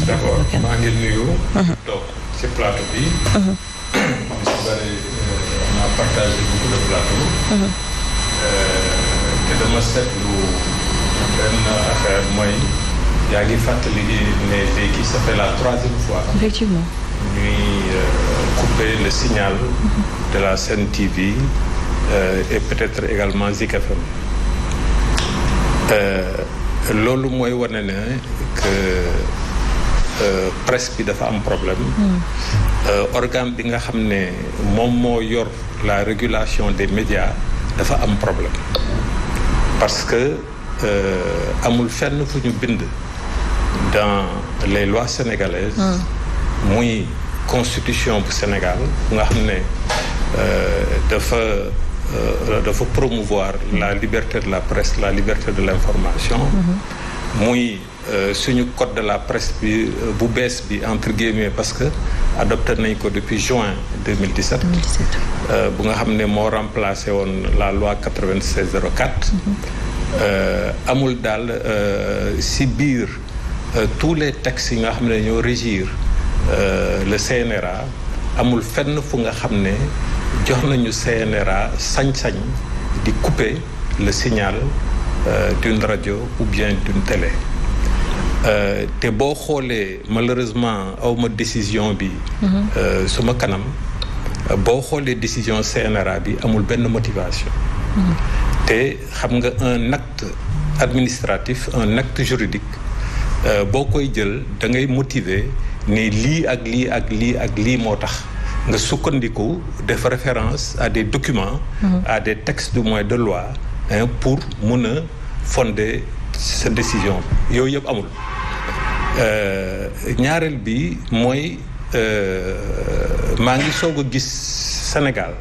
D'accord maa ngi nuyu. donc ci plateau bi. ñu si bëri on a partagé beaucoup de plateaux. te dama seetlu benn affaire mooy yaa ngi fàttali ne léegi ça fait la 3e fois. Effectivement. ñuy couper le signal de la Sen TV et peut-être également Zik FM. loolu mooy wane ne que presse bi dafa am problème. organe bi nga xam ne moom moo yor la régulation des médias dafa am problème parce que amul fenn fu ñu bind dans les lois sénégalaises. muy constitution bu Sénégal nga xam ne dafa promouvoir la liberté de la presse, la liberté de l'information. muy suñu code de la presse bi bu bees bi entre guillemets parce que adopté nañ ko depuis juin 2017. bu nga xam ne moo remplacé woon la loi 9604. amul daal si biir tous les textes yi nga xam ne ñoo régir le CNRA amul fenn fu nga xam ne jox nañu CNRA sañ-sañ di couper le signal d'une radio ou bien d'une télé. te boo xoolee malheureusement awma décision bi suma kanam boo xoolee décision CNRA bi amul benn motivation. te xam nga un acte administratif un acte juridique boo koy jël da ngay motiver ne lii ak lii ak lii ak lii moo tax nga sukkandiku def référence à des documents à des textes du moins de loi pour mun a fonder sa décision yooyu yëpp amul. ñaareel bi mooy maa ngi soog a gis Sénégal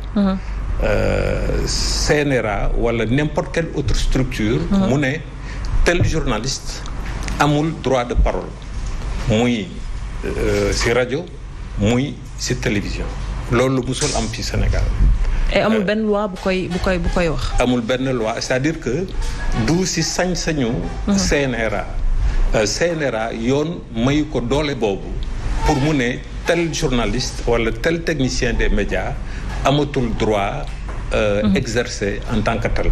CNRA wala n'importe quelle autre structure mu ne tel journaliste amul droit de parole muy ci rajo muy ci télévision loolu musul am ci Sénégal. et amul benn loi bu koy wax. amul benn loi c'est-à-dire que du ci sañ-sañu. CNRA. CNRA yoon mayu ko doole boobu pour mu ne tel journaliste wala tel technicien des médias amatul droit. Exercer en tant que tel.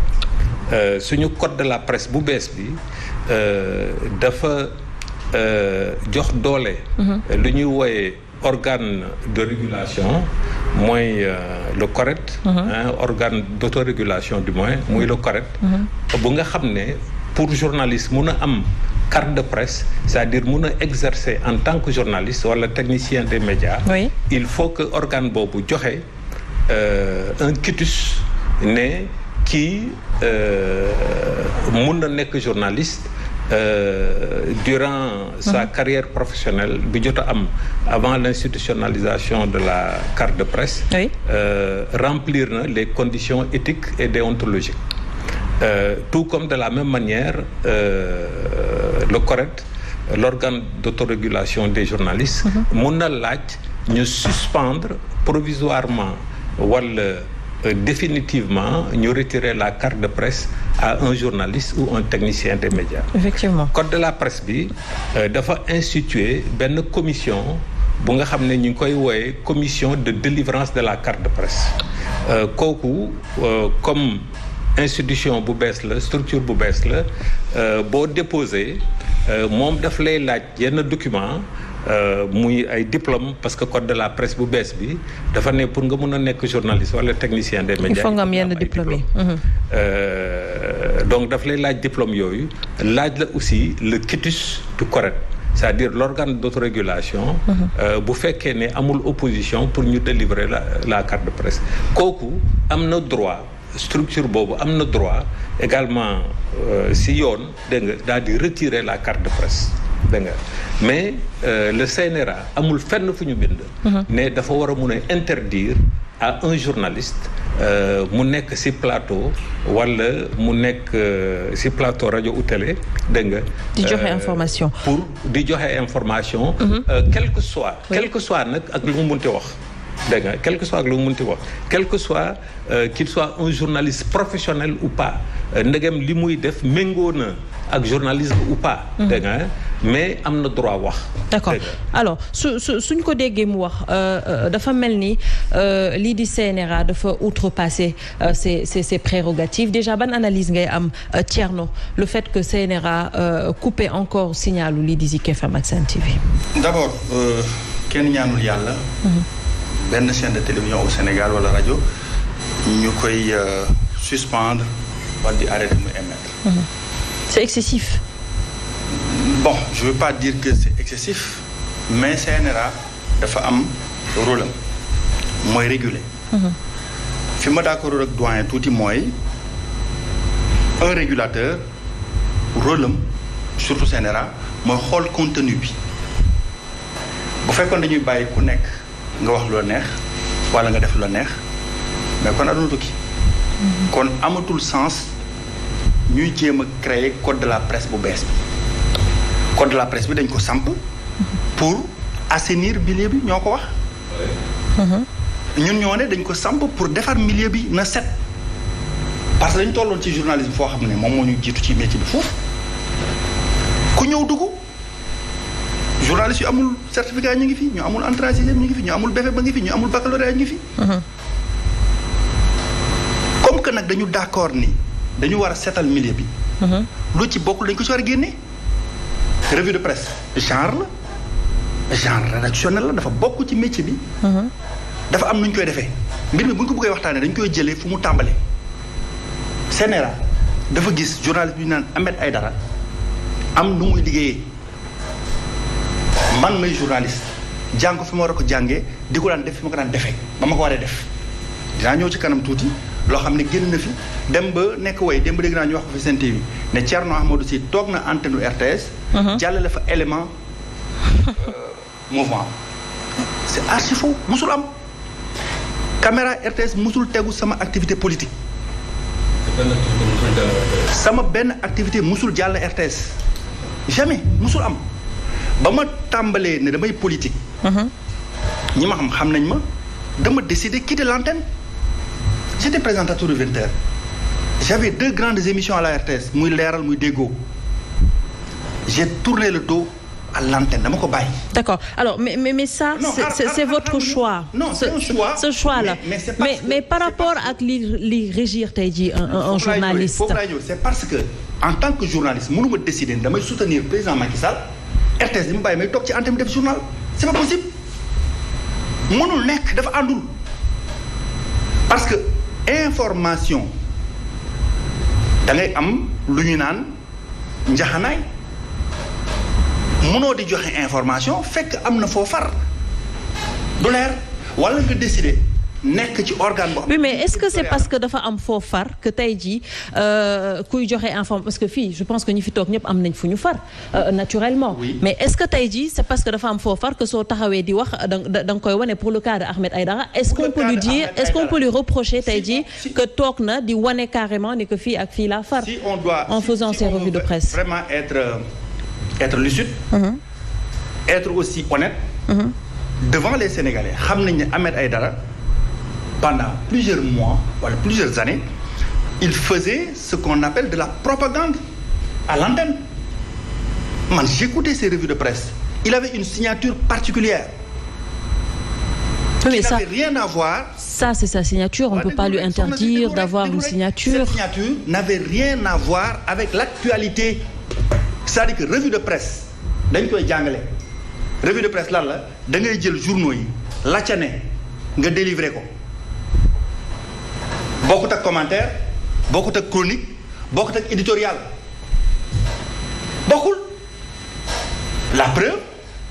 suñu code de la presse bu bees bi dafa jox doole. lu ñuy wooye organe de régulation mooy le CORED. organe d'autorégulation du moins muy le CORED. bu nga xam ne pour journaliste mun a am carte de presse c'est-à-dire mun a exercer en tant que journaliste wala technicien des médias. Oui. il faut que organe boobu joxe un quitus ne kii mun na nekk journaliste. Durant sa carrière professionnelle bi jot a am avant l'institutionnalisation de la carte de presse. Oui. Remplir na les conditions éthiques et déontologiques. Tout comme de la même manière le CORED l'organe d'autorégulation des journalistes mun na laaj ñu suspendre provisoirement wala définitivement ñu retirer la carte de presse à un journaliste ou un technicien des médias. Effectivement. Code de la presse bi dafa instituer benn commission bu nga xam ne ñu ngi koy wooye commission de délivrance de la carte de presse. kooku comme institution bu bees la structure bu bees la boo déposé moom daf lay laaj yenn document muy ay diplôme parce que code de la presse bu bees bi dafa ne pour nga mun a nekk journaliste wala technicien des médias. il faut nga am yenn diplôme yi. donc daf lay laaj diplôme yooyu laaj la aussi le quitus du CORED c'est-à-dire l'organe d'autorégulation. bu fekkee ne amul opposition pour ñu délivrer la carte de presse kooku am na droit. structure boobu am na droit également si yoon dégg nga daal di retirer la carte de presse dégg nga mais le CNRA amul fenn fu ñu bind. ne dafa war a mun a interdire à un journaliste mu nekk ci plateau wala mu nekk ci plateau rajo ou télé dégg nga. di joxe information. pour di joxe information. quel que soit nag ak lu mu munti wax. dégg nga quel que soit ak lu mu munti wax quel que soit qu'il soit un journaliste professionnel ou pas ndegem li muy def méngoo na ak journalisme ou pas. dégg nga mais am na droit wax. d'accord alors suñ ko déggee mu wax dafa mel ni lii di CNRA dafa outrepasser ses prérogatives déjà ban analyse ngay am Thierno le fait que CNRA coupé encore signalu lii di Zik FM ak Sen TV. d'abord kenn ñaanul yàlla. benn chaîne de télévision au Sénégal wala rajo ñu koy suspendre wala di arrêter mu émettre. C'est excessif. Bon, je veux pas dire que c'est excessif mais CNRA dafa am rôle am mooy réguler. fi ma d'accord ak doyen tuuti mooy un régulateur rôle am surtout CNRA mooy xool contenu bi bu fekkoon dañuy bàyyi ku nekk nga wax lu la neex wala nga def lu la neex mais kon aduna tukki. kon amatul sens ñuy jéem a créer code de la presse bu bees bi. code de la presse bi dañ ko samp pour assainir milieu bi ñoo ko wax. ñun ñoo ne dañ ko samp pour defar milieu bi na set parce que dañ tolloon ci journalisme foo xam ne moom moo ñu jiitu ci métier bi foofu ku ñëw dugg journaliste yu amul certificat ñu ngi fi ñu amul entrée en sixième ñu ngi fi ñu amul BFEM ba ngi fi ñu amul baccalauréat ñu ngi fi. comme que nag dañu d'accord ni dañu war a setal milieu bi. lu ci bokkul dañ ko ci war a génne. revue de presse genre rédactionnel la dafa bokk ci métier bi. dafa am nu ñu koy defee mbir mi bu ñu ko bëggee waxtaanee dañ koy jëlee fu mu tàmbalee. CNRA dafa gis journaliste bi ñu naan Ahmed Aïdara am nu muy liggéeyee man may journaliste jàng ko fi ma war a ko jàngee di ko daan def fi ma ko daan defee ba ma ko waree def dinaa ñëw ci kanam tuuti loo xam ne génn na fi dem ba nekk way dem ba dégg naa ñu wax ko fi Sen TV ne Thierno Ahmadou Sy toog na antenne RTS. jàllale fa élément mouvement c'est archi faux musul am caméra RTS musul tegu sama activité politique sama benn activité musul jàll RTS jamais musul am ba ma tàmbalee ne damay politique ñi ma xam nañ ma dama décider quitter l'antenne j'étais présentateur de 20 heures j'avais 2 grandes émissions à la RTS muy leeral muy déggoo j'ai tourné le dos à l'antenne dama ko bàyyi. D'accord alors mais ça c'est votre choix. Non c'est un choix ce choix là mais par rapport ak li régir tey jii un journaliste. foofu laay ñëw c'est parce que en tant que journaliste mënu ma décider damay soutenir président Macky Sall RTS li mu bàyyi may toog ci antenne def journal c'est pas possible mënul nekk dafa àndul parce que information da ngay am lu ñu naan njaxanaay. mënoo di joxe information fekk am na foo far du leer wala nga décider nekk ci organe boo xam. oui mais est-ce que c'est parce que dafa am foo far que tey jii kuy joxe information parce que fii je pense que ñi fi toog ñëpp am nañ fu ñu far naturellement. Oui. mais est-ce que tey jii c'est parce que dafa am foo far que soo taxawee di wax da nga koy wane pour le cas de Ahmed Aïdara. est-ce qu'on peut lui dire est-ce qu'on peut lui reprocher tey jii que toog na di wane carrément ni que fii ak fii la far. si on doit en faisant ses revues de presse. vraiment être lucide. être aussi honnête. devant les Sénégalais xam nañ ne Ahmed Aïdara pendant plusieurs mois wala plusieurs années il faisait ce qu'on appelle de la propagande à l'antenne man j'écoutais ses revues de presse il avait une signature particulière. Oui, mais ça n'avait rien à voir. Ça c'est sa signature on ne peut pas lui interdire d'avoir une signature. Cette signature n'avait rien à voir avec l'actualité c'est-à-dire que revue de presse dañ koy jàngale revue de presse lan la da ngay jël journaux yi la ca ne nga délivrer ko bokkut ak commentaire bokkut ak chronique bokkut ak éditorial bokkul la preuve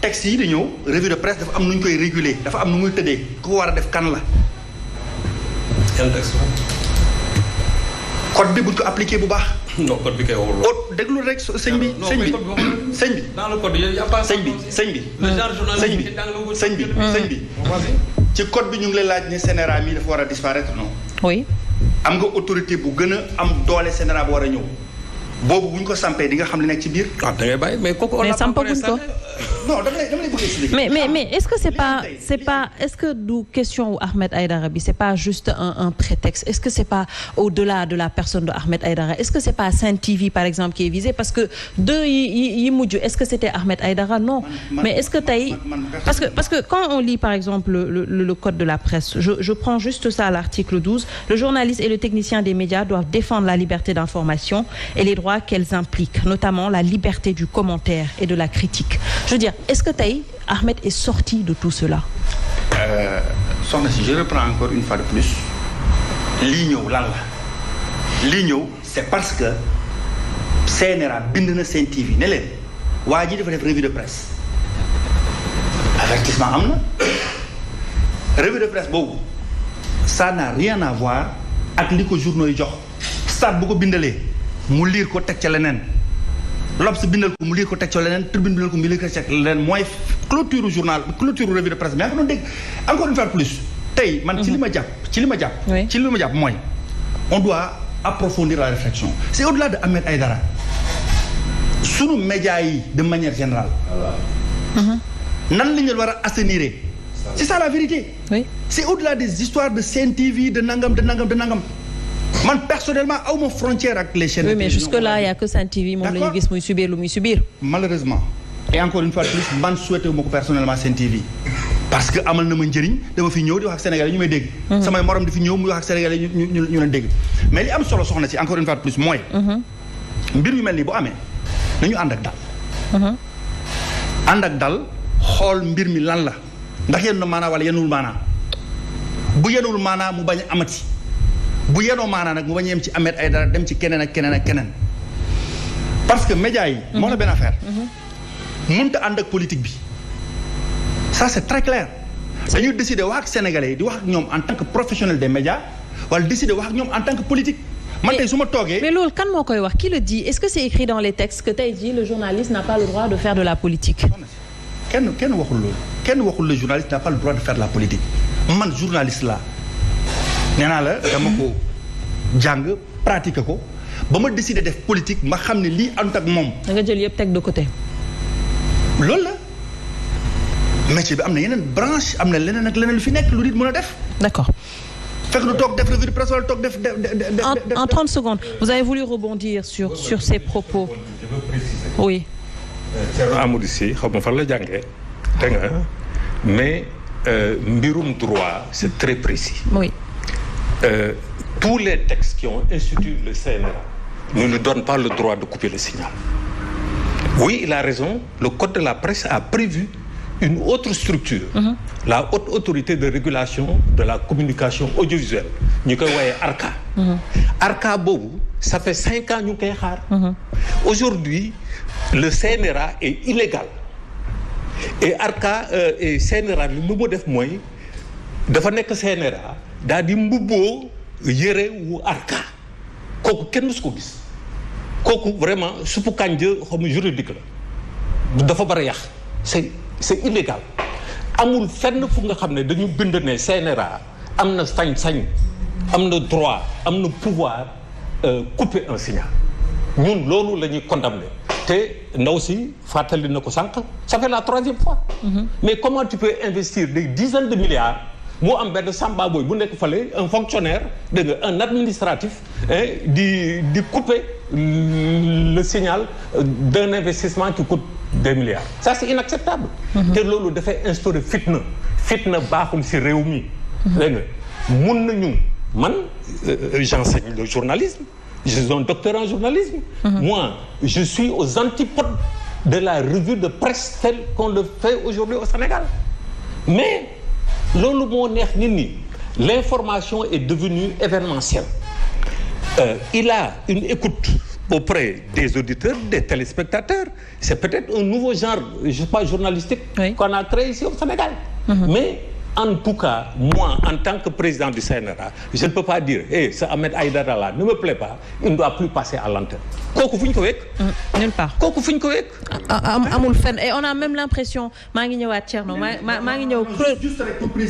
texte yi di ñëw revue de presse dafa am nu ñu koy réguler dafa am nu muy tëddee ku ko war a def kan la. code bi buñ ko appliqué bu baax. non code bi kay waxul loolu. déglu rek sëñ bi dans le code il y a pas sëñ bi ci code bi ñu ngi lay laaj ne CNRA mi dafa war a disparaître non. oui. am nga autorité bu gën a am doole CNRA bu war a ñëw boobu bu ñu ko sampee di nga xam li nekk ci biir. ah da ngay bàyyi mais kooku on mais sampaguñ ko. non dama lay bëgg expliquer. mais est-ce que c'est pas est-ce que du question wu Ahmed Aïdara bi c'est pas juste un prétexte est-ce que c'est pas au-delà de la personne de Ahmed Aïdara est-ce que c'est pas Sen TV par exemple qui est visé parce que deux yi mujj est-ce que c'était Ahmed Aïdara non mais est-ce que tey parce que quand on lit par exemple le code de la presse je prends juste ça à l'article 12 le journaliste et le technicien des médias doivent défendre la liberté d'information et les droits qu'elles impliquent notamment la liberté du commentaire et de la critique je veux dire est-ce que tey Ahmed est sorti de tout cela soxna si je reprends encore une fois de plus lii ñëw lan la lii ñëw c'est parce que CNRA bind na Sen TV ne leen waa ji dafa def revue de presse avertissement am na revue de presse boobu ça n'a rien à voir ak li ko journaux yi jox stade bu ko bindalee mu liir ko teg ca leneen L'Obs bindal ko mu liir ko teg ca leneen Tribune bindal ko mu liir ko teg ca leneen mooy clôture journal clôture revue de presse mais yaa ngi doon dégg encore une fois plus tey man ci li ma jàpp mooy on doit approfondir la réflexion c'est au-delà de Ahmed Aïdara sunu médias yi de manière générale nan la ñu war a assainir c'est ça la vérité c'est au-delà des histoires de Sen TV de nangam man personnellement awma frontière ak les chaînes. Oui mais jusque là il y a que Sen TV moom la ñu gis muy subir lu muy subir. malheureusement et encore une fois de plus man souhaité ma ko personnellement Sen TV parce que amal na ma njëriñ dama fi ñëw di wax ak Sénégalais ñu may dégg. samay morom di fi ñëw muy wax ak Sénégalais ñu leen dégg mais li am solo soxna si encore une fois de plus mooy. mbir yu mel nii bu amee nañu ànd ak dal. ànd ak dal xool mbir mi lan la ndax yenu na maanaa wala yenuwul maanaa bu yenuwul maanaa mu bañ a amati. bu yenoo maanaa nag mu bañ a yem ci Ahmed Aïdara dem ci keneen ak keneen parce que médias yi. moo la benn affaire. mënta ànd ak politique bi ça c'est très clair. dañuy décider wax ak sénégalais yi di wax ak ñoom en tant que professionnel des médias wala décider wax ak ñoom en tant que politique. man tey su ma toogee. mais loolu kan moo koy wax qui le dit est-ce que c'est écrit dans les textes que tey jii le journaliste n'a pas le droit de faire de la politique. kenn waxul loolu kenn waxul le journaliste n'a pas le droit de faire de la politique man journaliste la nee naa la dama ko jàng pratiquer ko ba ma décider def politique ma xam ne lii ànd ak moom. da nga jël yëpp teg de côté. loolu la métier bi am na yeneen branche am na leneen ak leneen lu fi nekk lu nit mën a def. d'accord. fekk lu toog def revue de presse wala toog def. en 30 secondes vous avez voulu rebondir sur ces propos. Je veux préciser. Oui. Thierno Amadou Sy xaw ma fan la jàngee dégg nga mais mbirum droit c'est très précis. Oui. Tous les textes qui ont institué le CNRA ne nous donnent pas le droit de couper le signal. Oui, il a raison, le code de la presse a prévu une autre structure, la haute autorité de régulation de la communication audiovisuelle ñu koy wooyee ARCA. ARCA boobu ça fait 5 ans ñu koy xaar. Aujourd'hui le CNRA est illégal et ARCA et CNRA li mu def mooy dafa nekk CNRA daal di mbubboo yëre wu ARCA kooku kenn musu ko gis kooku vraiment suppu kànja xam juridique la dafa bari yàq c'est illégal amul fenn fu nga xam ne dañu bind ne CNRA am na sañ-sañ am na droit am na pouvoir couper un signal ñun loolu la ñuy condamner te ndaw si fàttali na ko sànq ça fait la 3e fois. Mais comment tu peux investir des dizaines de milliards moo am benn samba boy bu nekk fale un fonctionnaire dégg nga un administratif di couper le signal d'un investissement qui coûte des milliards ça c'est inacceptable. te loolu dafay instaurer fitna baaxul ci réew mi. dégg nga mun nañu man j'enseigne le journalisme je suis un docteur en journalisme. Moi je suis aux antipodes de la revue de presse telle qu'on le fait aujourd'hui au Sénégal mais loolu moo neex nit ñi l'information est devenue événementielle. Il a une écoute auprès des auditeurs, des téléspectateurs. C'est peut-être un nouveau genre, je sais pas, journalistique qu'on a créé ici au Sénégal. Mais en tout cas, moi, en tant que président du CNRA, je ne peux pas dire, ce Ahmed Aïdara là ne me plaît pas, il ne doit plus passer à l'antenne. Kooku fu ñu ko wekk. Nulle part. Kooku fu ñu ko wekk. Amul fenn et on a même l'impression maa ngi ñëwaat Thierno maa ngi ñëw.